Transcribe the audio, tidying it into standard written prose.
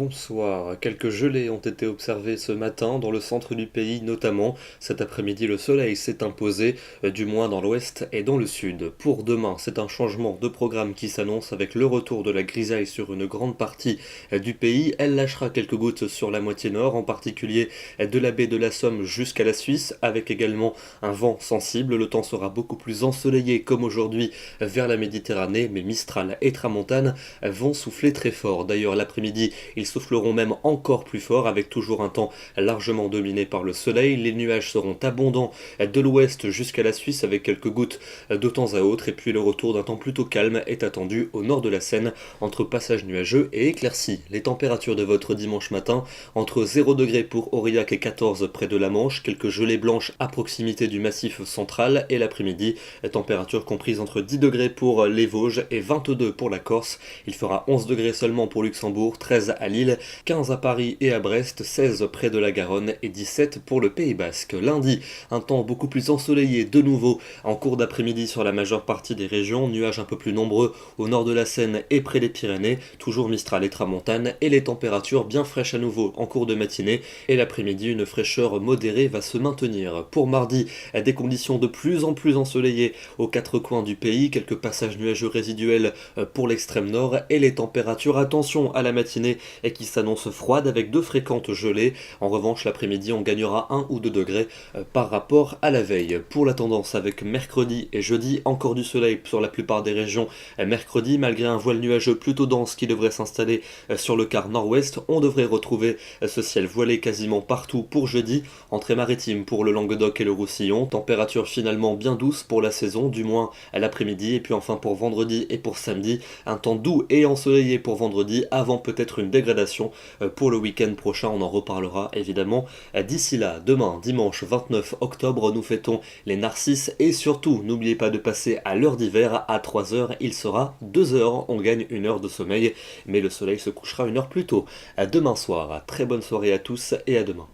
Bonsoir. Quelques gelées ont été observées ce matin dans le centre du pays notamment. Cet après-midi, le soleil s'est imposé, du moins dans l'ouest et dans le sud. Pour demain, c'est un changement de programme qui s'annonce avec le retour de la grisaille sur une grande partie du pays. Elle lâchera quelques gouttes sur la moitié nord, en particulier de la baie de la Somme jusqu'à la Suisse, avec également un vent sensible. Le temps sera beaucoup plus ensoleillé comme aujourd'hui vers la Méditerranée, mais Mistral et Tramontane vont souffler très fort. D'ailleurs, l'après-midi, ils souffleront même encore plus fort avec toujours un temps largement dominé par le soleil. Les nuages seront abondants de l'ouest jusqu'à la Suisse avec quelques gouttes de temps à autre et puis le retour d'un temps plutôt calme est attendu au nord de la Seine entre passages nuageux et éclaircies. Les températures de votre dimanche matin entre 0 degrés pour Aurillac et 14 près de la Manche, quelques gelées blanches à proximité du massif central et l'après-midi, température comprise entre 10 degrés pour les Vosges et 22 pour la Corse. Il fera 11 degrés seulement pour Luxembourg, 13 à Lille, 15 à Paris et à Brest, 16 près de la Garonne et 17 pour le Pays Basque. Lundi, un temps beaucoup plus ensoleillé de nouveau en cours d'après-midi sur la majeure partie des régions, nuages un peu plus nombreux au nord de la Seine et près des Pyrénées, toujours Mistral et Tramontane et les températures bien fraîches à nouveau en cours de matinée et l'après-midi une fraîcheur modérée va se maintenir. Pour mardi, des conditions de plus en plus ensoleillées aux quatre coins du pays, quelques passages nuageux résiduels pour l'extrême nord et les températures, attention à la matinée et qui s'annonce froide avec de fréquentes gelées. En revanche, l'après-midi, on gagnera 1 ou 2 degrés par rapport à la veille. Pour la tendance avec mercredi et jeudi, encore du soleil sur la plupart des régions. Mercredi, malgré un voile nuageux plutôt dense qui devrait s'installer sur le quart nord-ouest, on devrait retrouver ce ciel voilé quasiment partout pour jeudi. Entrée maritime pour le Languedoc et le Roussillon. Température finalement bien douce pour la saison, du moins à l'après-midi. Et puis enfin pour vendredi et pour samedi, un temps doux et ensoleillé pour vendredi avant peut-être une dégradation pour le week-end prochain. On en reparlera évidemment d'ici là. Demain, dimanche 29 octobre, nous fêtons les Narcisses et surtout, n'oubliez pas de passer à l'heure d'hiver à 3h. Il sera 2h. On gagne une heure de sommeil, mais le soleil se couchera une heure plus tôt. À demain soir. Très bonne soirée à tous et à demain.